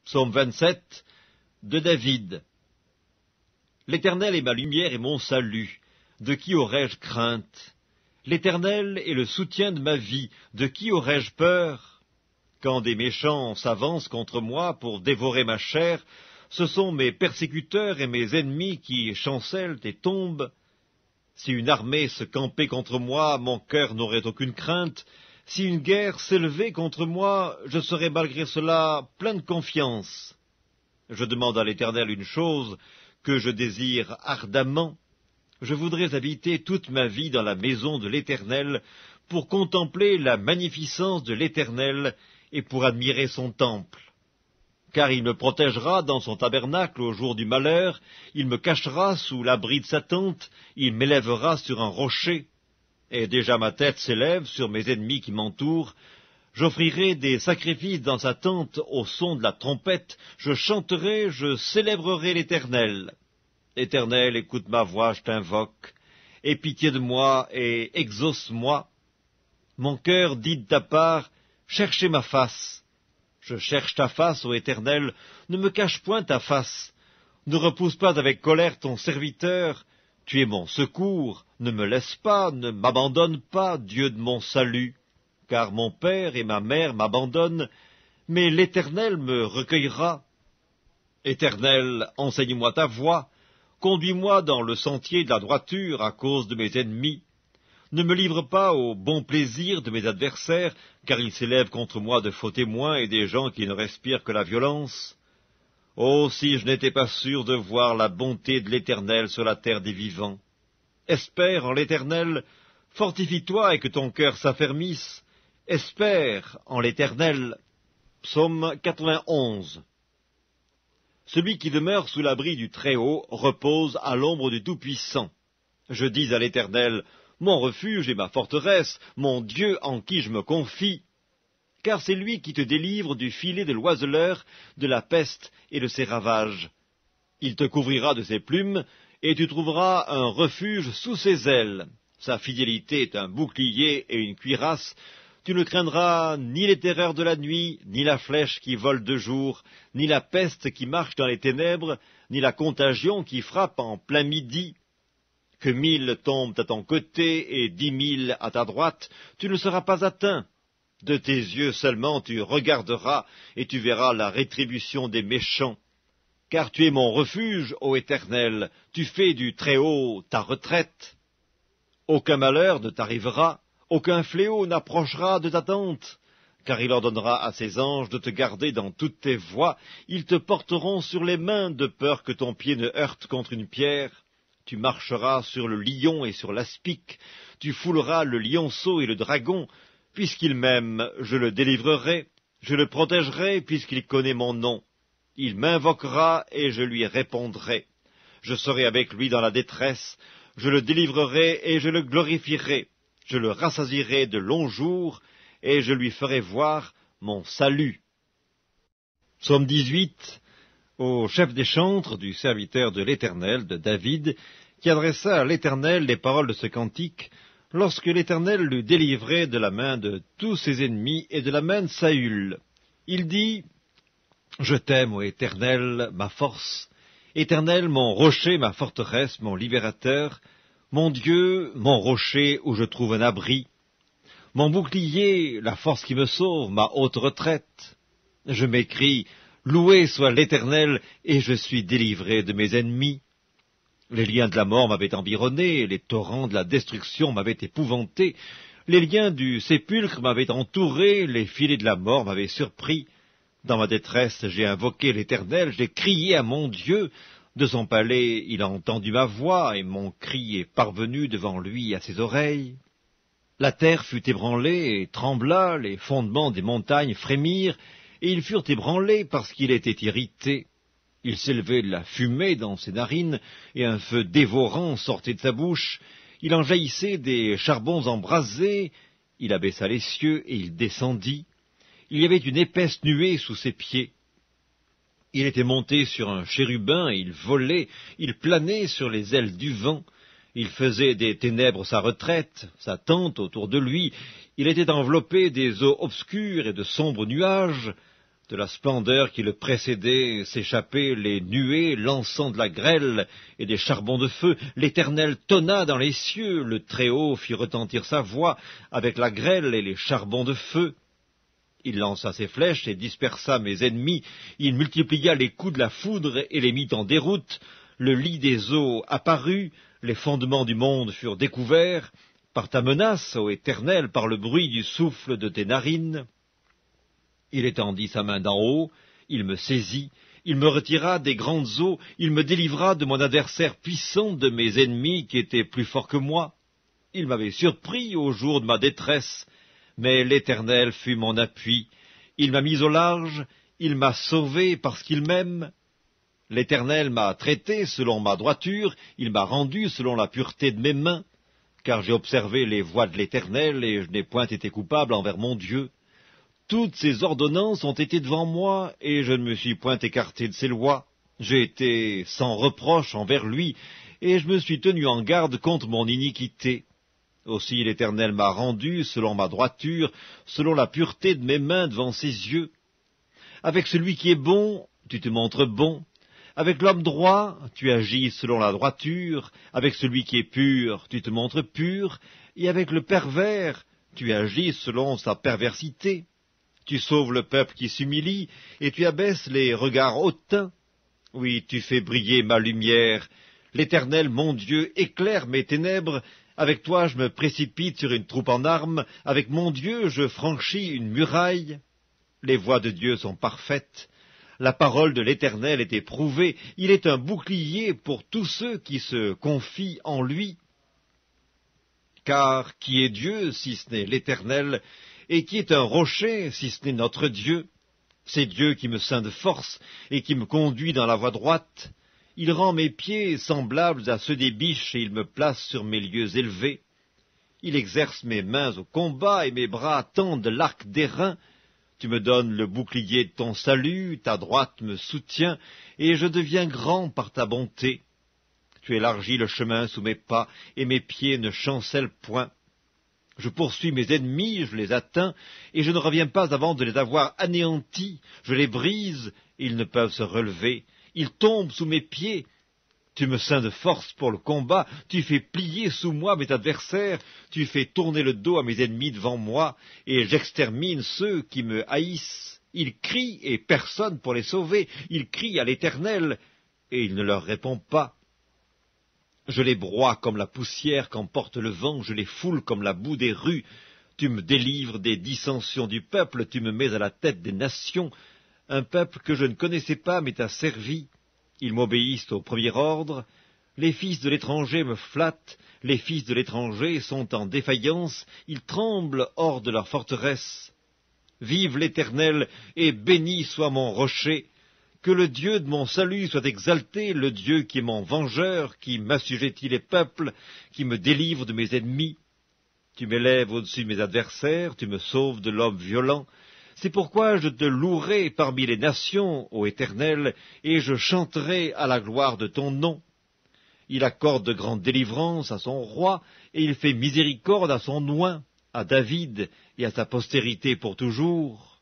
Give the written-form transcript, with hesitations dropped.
Psaume 27 de David. L'Éternel est ma lumière et mon salut. De qui aurais-je crainte? L'Éternel est le soutien de ma vie. De qui aurais-je peur? Quand des méchants s'avancent contre moi pour dévorer ma chair, ce sont mes persécuteurs et mes ennemis qui chancellent et tombent. Si une armée se campait contre moi, mon cœur n'aurait aucune crainte. Si une guerre s'élevait contre moi, je serais malgré cela plein de confiance. Je demande à l'Éternel une chose que je désire ardemment. Je voudrais habiter toute ma vie dans la maison de l'Éternel pour contempler la magnificence de l'Éternel et pour admirer son temple. Car il me protégera dans son tabernacle au jour du malheur, il me cachera sous l'abri de sa tente, il m'élèvera sur un rocher. Et déjà ma tête s'élève sur mes ennemis qui m'entourent. J'offrirai des sacrifices dans sa tente au son de la trompette, je chanterai, je célébrerai l'Éternel. Éternel, écoute ma voix, je t'invoque. Aie pitié de moi et exauce-moi. Mon cœur dit de ta part, cherchez ma face. Je cherche ta face, ô Éternel, ne me cache point ta face. Ne repousse pas avec colère ton serviteur. Tu es mon secours, ne me laisse pas, ne m'abandonne pas, Dieu de mon salut. Car mon père et ma mère m'abandonnent, mais l'Éternel me recueillera. Éternel, enseigne-moi ta voie, conduis-moi dans le sentier de la droiture à cause de mes ennemis. Ne me livre pas au bon plaisir de mes adversaires, car ils s'élèvent contre moi de faux témoins et des gens qui ne respirent que la violence. Oh, si je n'étais pas sûr de voir la bonté de l'Éternel sur la terre des vivants. Espère en l'Éternel, fortifie-toi et que ton cœur s'affermisse. Espère en l'Éternel. Psaume 91. Celui qui demeure sous l'abri du Très-Haut repose à l'ombre du Tout-Puissant. Je dis à l'Éternel, mon refuge et ma forteresse, mon Dieu en qui je me confie. Car c'est lui qui te délivre du filet de l'oiseleur, de la peste et de ses ravages. Il te couvrira de ses plumes, et tu trouveras un refuge sous ses ailes. Sa fidélité est un bouclier et une cuirasse. Tu ne craindras ni les terreurs de la nuit, ni la flèche qui vole de jour, ni la peste qui marche dans les ténèbres, ni la contagion qui frappe en plein midi. Que 1000 tombent à ton côté et 10 000 à ta droite, tu ne seras pas atteint. De tes yeux seulement tu regarderas, et tu verras la rétribution des méchants. Car tu es mon refuge, ô Éternel, tu fais du Très-Haut ta retraite. Aucun malheur ne t'arrivera, aucun fléau n'approchera de ta tente. Car il ordonnera à ses anges de te garder dans toutes tes voies, ils te porteront sur les mains de peur que ton pied ne heurte contre une pierre. Tu marcheras sur le lion et sur l'aspic, tu fouleras le lionceau et le dragon. Puisqu'il m'aime, je le délivrerai, je le protégerai, puisqu'il connaît mon nom. Il m'invoquera et je lui répondrai. Je serai avec lui dans la détresse, je le délivrerai et je le glorifierai. Je le rassasierai de longs jours et je lui ferai voir mon salut. Psaume 18. Au chef des chantres du serviteur de l'Éternel, de David, qui adressa à l'Éternel les paroles de ce cantique, lorsque l'Éternel l'eut délivré de la main de tous ses ennemis et de la main de Saül. Il dit, « Je t'aime, ô Éternel, ma force, Éternel, mon rocher, ma forteresse, mon libérateur, mon Dieu, mon rocher où je trouve un abri, mon bouclier, la force qui me sauve, ma haute retraite. Je m'écrie, loué soit l'Éternel, et je suis délivré de mes ennemis. Les liens de la mort m'avaient environné, les torrents de la destruction m'avaient épouvanté, les liens du sépulcre m'avaient entouré, les filets de la mort m'avaient surpris. Dans ma détresse, j'ai invoqué l'Éternel, j'ai crié à mon Dieu. De son palais, il a entendu ma voix, et mon cri est parvenu devant lui à ses oreilles. La terre fut ébranlée et trembla, les fondements des montagnes frémirent, et ils furent ébranlés parce qu'il était irrité. Il s'élevait de la fumée dans ses narines, et un feu dévorant sortait de sa bouche. Il en jaillissait des charbons embrasés. Il abaissa les cieux, et il descendit. Il y avait une épaisse nuée sous ses pieds. Il était monté sur un chérubin, et il volait, il planait sur les ailes du vent. Il faisait des ténèbres sa retraite, sa tente autour de lui. Il était enveloppé des eaux obscures et de sombres nuages. De la splendeur qui le précédait s'échappaient les nuées lançant de la grêle et des charbons de feu. L'Éternel tonna dans les cieux, le Très-Haut fit retentir sa voix avec la grêle et les charbons de feu. Il lança ses flèches et dispersa mes ennemis, il multiplia les coups de la foudre et les mit en déroute. Le lit des eaux apparut, les fondements du monde furent découverts, par ta menace, ô Éternel, par le bruit du souffle de tes narines. Il étendit sa main d'en haut, il me saisit, il me retira des grandes eaux, il me délivra de mon adversaire puissant, de mes ennemis qui étaient plus forts que moi. Il m'avait surpris au jour de ma détresse, mais l'Éternel fut mon appui. Il m'a mis au large, il m'a sauvé parce qu'il m'aime. L'Éternel m'a traité selon ma droiture, il m'a rendu selon la pureté de mes mains, car j'ai observé les voies de l'Éternel et je n'ai point été coupable envers mon Dieu. Toutes ses ordonnances ont été devant moi, et je ne me suis point écarté de ses lois. J'ai été sans reproche envers lui, et je me suis tenu en garde contre mon iniquité. Aussi l'Éternel m'a rendu selon ma droiture, selon la pureté de mes mains devant ses yeux. Avec celui qui est bon, tu te montres bon. Avec l'homme droit, tu agis selon la droiture. Avec celui qui est pur, tu te montres pur. Et avec le pervers, tu agis selon sa perversité. Tu sauves le peuple qui s'humilie, et tu abaisses les regards hautains. Oui, tu fais briller ma lumière. L'Éternel, mon Dieu, éclaire mes ténèbres. Avec toi, je me précipite sur une troupe en armes. Avec mon Dieu, je franchis une muraille. Les voies de Dieu sont parfaites. La parole de l'Éternel est éprouvée. Il est un bouclier pour tous ceux qui se confient en lui. Car qui est Dieu, si ce n'est l'Éternel, et qui est un rocher, si ce n'est notre Dieu? C'est Dieu qui me ceint de force et qui me conduit dans la voie droite. Il rend mes pieds semblables à ceux des biches et il me place sur mes lieux élevés. Il exerce mes mains au combat et mes bras tendent l'arc d'airain. Tu me donnes le bouclier de ton salut, ta droite me soutient, et je deviens grand par ta bonté. Tu élargis le chemin sous mes pas, et mes pieds ne chancellent point. Je poursuis mes ennemis, je les atteins, et je ne reviens pas avant de les avoir anéantis. Je les brise, et ils ne peuvent se relever. Ils tombent sous mes pieds. Tu me ceins de force pour le combat, tu fais plier sous moi mes adversaires, tu fais tourner le dos à mes ennemis devant moi, et j'extermine ceux qui me haïssent. Ils crient, et personne pour les sauver. Ils crient à l'Éternel, et il ne leur répond pas. Je les broie comme la poussière qu'emporte le vent, je les foule comme la boue des rues. Tu me délivres des dissensions du peuple, tu me mets à la tête des nations. Un peuple que je ne connaissais pas m'est asservi. Ils m'obéissent au premier ordre. Les fils de l'étranger me flattent, les fils de l'étranger sont en défaillance, ils tremblent hors de leur forteresse. Vive l'Éternel, et béni soit mon rocher. Que le Dieu de mon salut soit exalté, le Dieu qui est mon vengeur, qui m'assujettit les peuples, qui me délivre de mes ennemis. Tu m'élèves au-dessus de mes adversaires, tu me sauves de l'homme violent. C'est pourquoi je te louerai parmi les nations, ô Éternel, et je chanterai à la gloire de ton nom. Il accorde de grandes délivrances à son roi, et il fait miséricorde à son oint, à David et à sa postérité pour toujours.